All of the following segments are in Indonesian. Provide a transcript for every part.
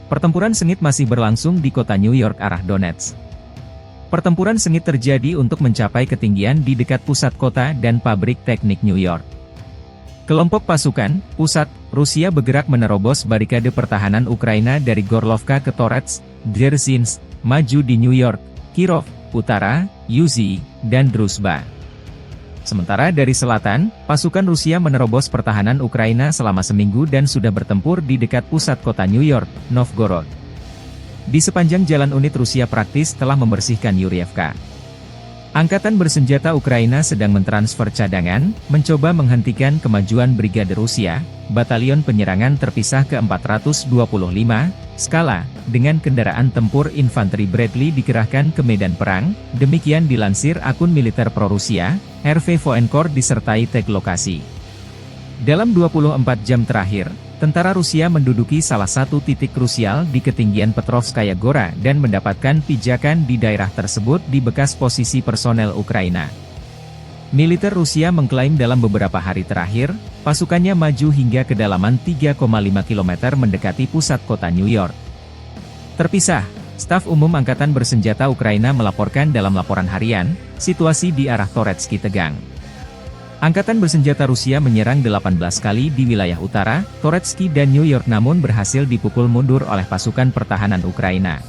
Pertempuran sengit masih berlangsung di kota New York arah Donetsk. Pertempuran sengit terjadi untuk mencapai ketinggian di dekat pusat kota dan pabrik teknik New York. Kelompok pasukan pusat Rusia bergerak menerobos barikade pertahanan Ukraina dari Gorlovka ke Torets, Dzerzhinsk, maju di New York, Kirov, Utara, Yuzhi, dan Druzhba. Sementara dari selatan, pasukan Rusia menerobos pertahanan Ukraina selama seminggu dan sudah bertempur di dekat pusat kota New York, Novgorod. Di sepanjang jalan unit Rusia praktis telah membersihkan Yurievka. Angkatan bersenjata Ukraina sedang mentransfer cadangan, mencoba menghentikan kemajuan Brigade Rusia, batalion penyerangan terpisah ke-425, skala, dengan kendaraan tempur infanteri Bradley dikerahkan ke medan perang, demikian dilansir akun militer pro-Rusia, RV Voenkor disertai tag lokasi. Dalam 24 jam terakhir, tentara Rusia menduduki salah satu titik krusial di ketinggian Petrovskaya Gora dan mendapatkan pijakan di daerah tersebut di bekas posisi personel Ukraina. Militer Rusia mengklaim dalam beberapa hari terakhir, pasukannya maju hingga kedalaman 3,5 km mendekati pusat kota New York. Terpisah, Staf Umum Angkatan Bersenjata Ukraina melaporkan dalam laporan harian, situasi di arah Toretsky tegang. Angkatan bersenjata Rusia menyerang 18 kali di wilayah utara, Toretsky dan New York namun berhasil dipukul mundur oleh pasukan pertahanan Ukraina.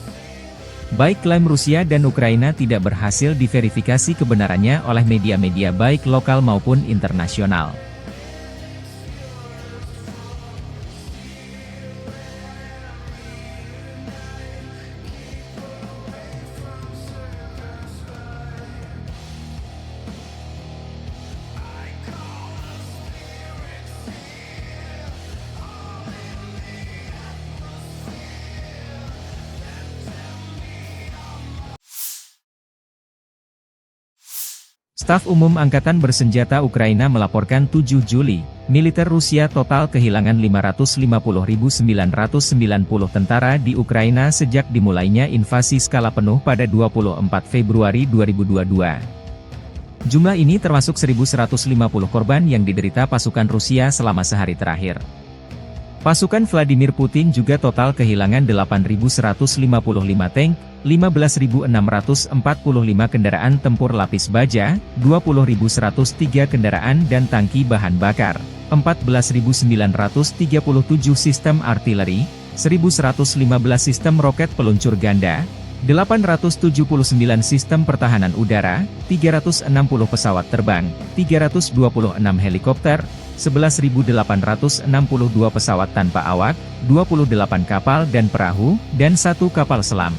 Baik klaim Rusia dan Ukraina tidak berhasil diverifikasi kebenarannya oleh media-media baik lokal maupun internasional. Staf Umum Angkatan Bersenjata Ukraina melaporkan 7 Juli, militer Rusia total kehilangan 550.990 tentara di Ukraina sejak dimulainya invasi skala penuh pada 24 Februari 2022. Jumlah ini termasuk 1.150 korban yang diderita pasukan Rusia selama sehari terakhir. Pasukan Vladimir Putin juga total kehilangan 8.155 tank, 15.645 kendaraan tempur lapis baja, 20.103 kendaraan dan tangki bahan bakar, 14.937 sistem artileri, 1.115 sistem roket peluncur ganda, 879 sistem pertahanan udara, 360 pesawat terbang, 326 helikopter, 11.862 pesawat tanpa awak, 28 kapal dan perahu, dan 1 kapal selam.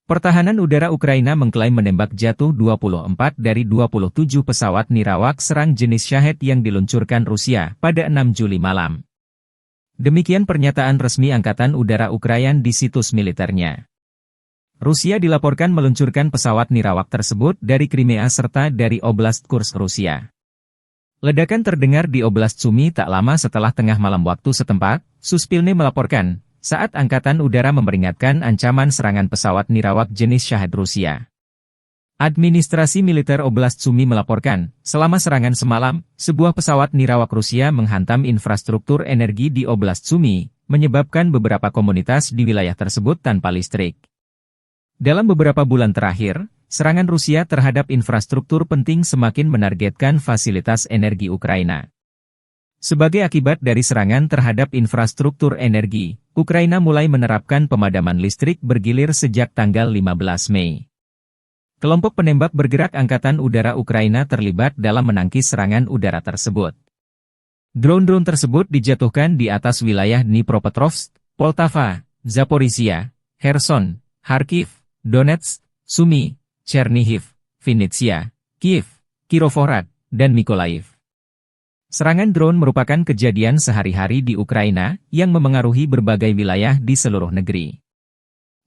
Pertahanan udara Ukraina mengklaim menembak jatuh 24 dari 27 pesawat nirawak serang jenis Shahed yang diluncurkan Rusia pada 6 Juli malam. Demikian pernyataan resmi Angkatan Udara Ukraina di situs militernya. Rusia dilaporkan meluncurkan pesawat nirawak tersebut dari Crimea serta dari Oblast Kursk, Rusia. Ledakan terdengar di Oblast Sumy tak lama setelah tengah malam waktu setempat, Suspilne melaporkan, saat Angkatan Udara memperingatkan ancaman serangan pesawat nirawak jenis Shahed Rusia. Administrasi Militer Oblast Sumy melaporkan, selama serangan semalam, sebuah pesawat nirawak Rusia menghantam infrastruktur energi di Oblast Sumy, menyebabkan beberapa komunitas di wilayah tersebut tanpa listrik. Dalam beberapa bulan terakhir, serangan Rusia terhadap infrastruktur penting semakin menargetkan fasilitas energi Ukraina. Sebagai akibat dari serangan terhadap infrastruktur energi, Ukraina mulai menerapkan pemadaman listrik bergilir sejak tanggal 15 Mei. Kelompok penembak bergerak Angkatan Udara Ukraina terlibat dalam menangkis serangan udara tersebut. Drone-drone tersebut dijatuhkan di atas wilayah Dnipropetrovsk, Poltava, Zaporizhia, Kherson, Kharkiv, Donetsk, Sumy, Chernihiv, Vinnytsia, Kiev, Kirovohrad, dan Mykolaiv. Serangan drone merupakan kejadian sehari-hari di Ukraina, yang memengaruhi berbagai wilayah di seluruh negeri.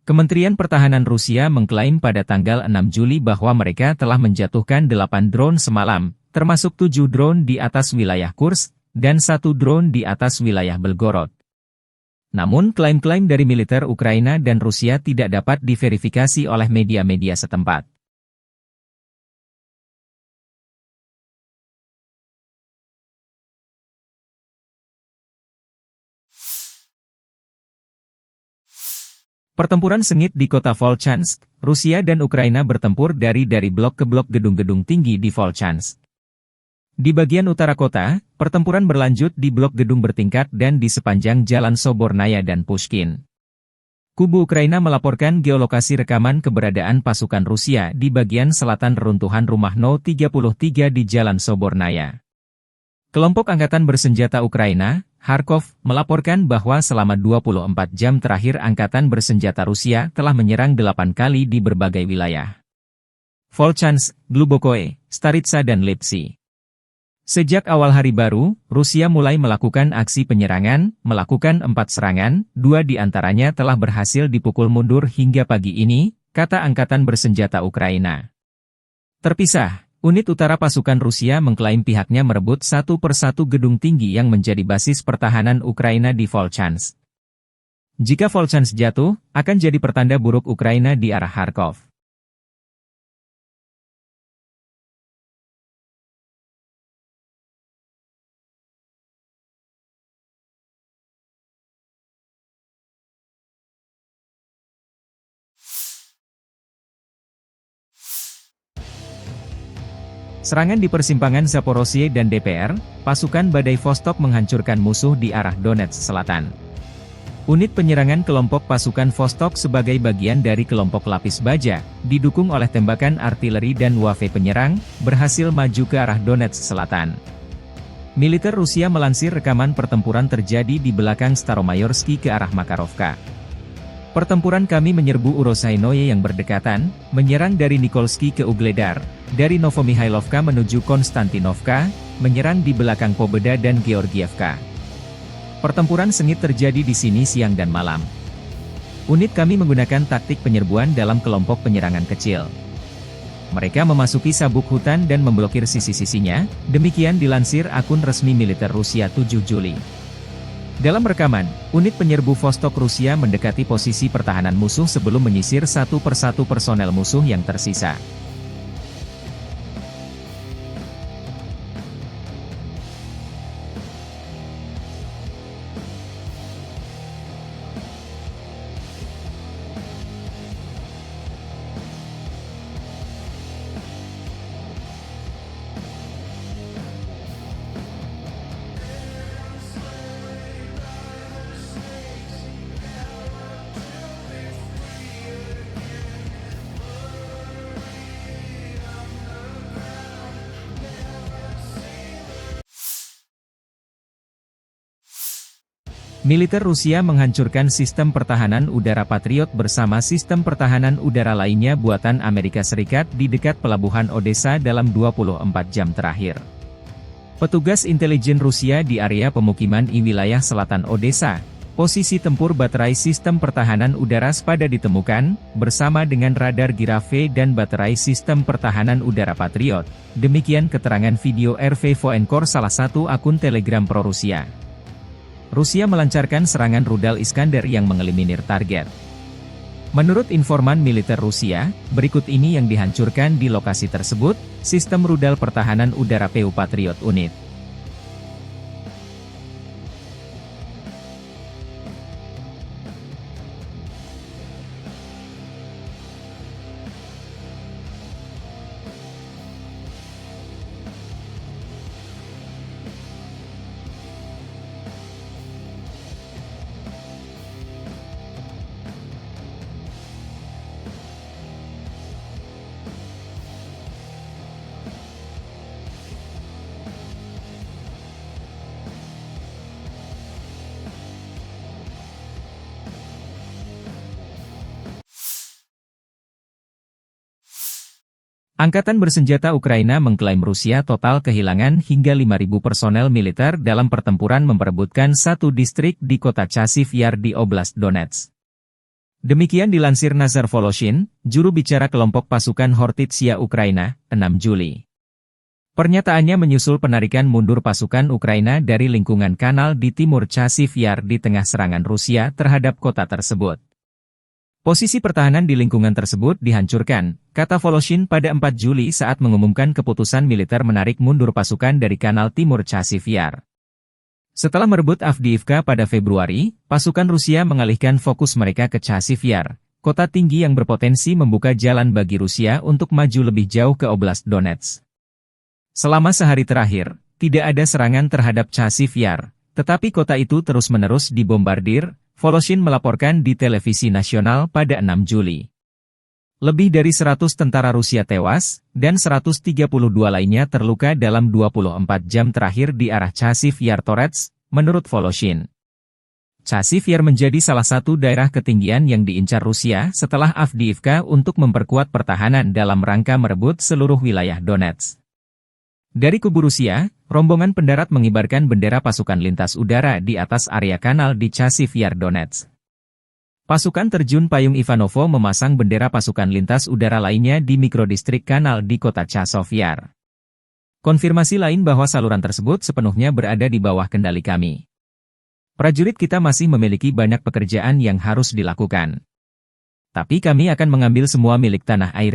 Kementerian Pertahanan Rusia mengklaim pada tanggal 6 Juli bahwa mereka telah menjatuhkan 8 drone semalam, termasuk 7 drone di atas wilayah Kursk, dan 1 drone di atas wilayah Belgorod. Namun klaim-klaim dari militer Ukraina dan Rusia tidak dapat diverifikasi oleh media-media setempat. Pertempuran sengit di kota Volchansk, Rusia dan Ukraina bertempur dari blok ke blok gedung-gedung tinggi di Volchansk. Di bagian utara kota, pertempuran berlanjut di blok gedung bertingkat dan di sepanjang jalan Sobornaya dan Pushkin. Kubu Ukraina melaporkan geolokasi rekaman keberadaan pasukan Rusia di bagian selatan reruntuhan rumah No 33 di jalan Sobornaya. Kelompok Angkatan Bersenjata Ukraina, Kharkov, melaporkan bahwa selama 24 jam terakhir Angkatan Bersenjata Rusia telah menyerang 8 kali di berbagai wilayah. Volchansk, Glubokoe, Staritsa dan Lipsy. Sejak awal hari baru, Rusia mulai melakukan aksi penyerangan, melakukan 4 serangan, 2 di antaranya telah berhasil dipukul mundur hingga pagi ini, kata Angkatan Bersenjata Ukraina. Terpisah, unit utara pasukan Rusia mengklaim pihaknya merebut satu persatu gedung tinggi yang menjadi basis pertahanan Ukraina di Volchansk. Jika Volchansk jatuh, akan jadi pertanda buruk Ukraina di arah Kharkov. Serangan di persimpangan Zaporozhye dan DPR, pasukan Badai Vostok menghancurkan musuh di arah Donetsk Selatan. Unit penyerangan kelompok pasukan Vostok sebagai bagian dari kelompok lapis baja, didukung oleh tembakan artileri dan UAV penyerang, berhasil maju ke arah Donetsk Selatan. Militer Rusia melansir rekaman pertempuran terjadi di belakang Staromayorsky ke arah Makarovka. Pertempuran kami menyerbu Urosainoye yang berdekatan, menyerang dari Nikolsky ke Ugledar, dari Novomihailovka menuju Konstantinovka, menyerang di belakang Pobeda dan Georgievka. Pertempuran sengit terjadi di sini siang dan malam. Unit kami menggunakan taktik penyerbuan dalam kelompok penyerangan kecil. Mereka memasuki sabuk hutan dan memblokir sisi-sisinya, demikian dilansir akun resmi militer Rusia 7 Juli. Dalam rekaman, unit penyerbu Vostok Rusia mendekati posisi pertahanan musuh sebelum menyisir satu persatu personel musuh yang tersisa. Militer Rusia menghancurkan sistem pertahanan udara Patriot bersama sistem pertahanan udara lainnya buatan Amerika Serikat di dekat pelabuhan Odessa dalam 24 jam terakhir. Petugas intelijen Rusia di area pemukiman di wilayah selatan Odessa, posisi tempur baterai sistem pertahanan udara Spada ditemukan, bersama dengan radar Giraffe dan baterai sistem pertahanan udara Patriot. Demikian keterangan video RV Voenkor salah satu akun Telegram pro-Rusia. Rusia melancarkan serangan rudal Iskander yang mengeliminir target. Menurut informan militer Rusia, berikut ini yang dihancurkan di lokasi tersebut, sistem rudal pertahanan udara PU Patriot Unit. Angkatan Bersenjata Ukraina mengklaim Rusia total kehilangan hingga 5.000 personel militer dalam pertempuran memperebutkan satu distrik di kota Chasiv Yar di Oblast Donetsk. Demikian dilansir Nazar Voloshin, juru bicara kelompok pasukan Hortitsia Ukraina, 6 Juli. Pernyataannya menyusul penarikan mundur pasukan Ukraina dari lingkungan kanal di timur Chasiv Yar di tengah serangan Rusia terhadap kota tersebut. Posisi pertahanan di lingkungan tersebut dihancurkan, kata Voloshin pada 4 Juli saat mengumumkan keputusan militer menarik mundur pasukan dari kanal timur Chasiv Yar. Setelah merebut Avdiivka pada Februari, pasukan Rusia mengalihkan fokus mereka ke Chasiv Yar, kota tinggi yang berpotensi membuka jalan bagi Rusia untuk maju lebih jauh ke Oblast Donetsk. Selama sehari terakhir, tidak ada serangan terhadap Chasiv Yar, tetapi kota itu terus-menerus dibombardir, Voloshin melaporkan di televisi nasional pada 6 Juli. Lebih dari 100 tentara Rusia tewas, dan 132 lainnya terluka dalam 24 jam terakhir di arah Chasiv Yar Torets, menurut Voloshin. Chasiv Yar menjadi salah satu daerah ketinggian yang diincar Rusia setelah Avdiivka untuk memperkuat pertahanan dalam rangka merebut seluruh wilayah Donetsk. Dari kubu Rusia, rombongan pendarat mengibarkan bendera pasukan lintas udara di atas area kanal di Chasiv Yar Donetsk. Pasukan terjun payung Ivanovo memasang bendera pasukan lintas udara lainnya di mikrodistrik kanal di kota Chasiv Yar. Konfirmasi lain bahwa saluran tersebut sepenuhnya berada di bawah kendali kami. Prajurit kita masih memiliki banyak pekerjaan yang harus dilakukan. Tapi kami akan mengambil semua milik tanah air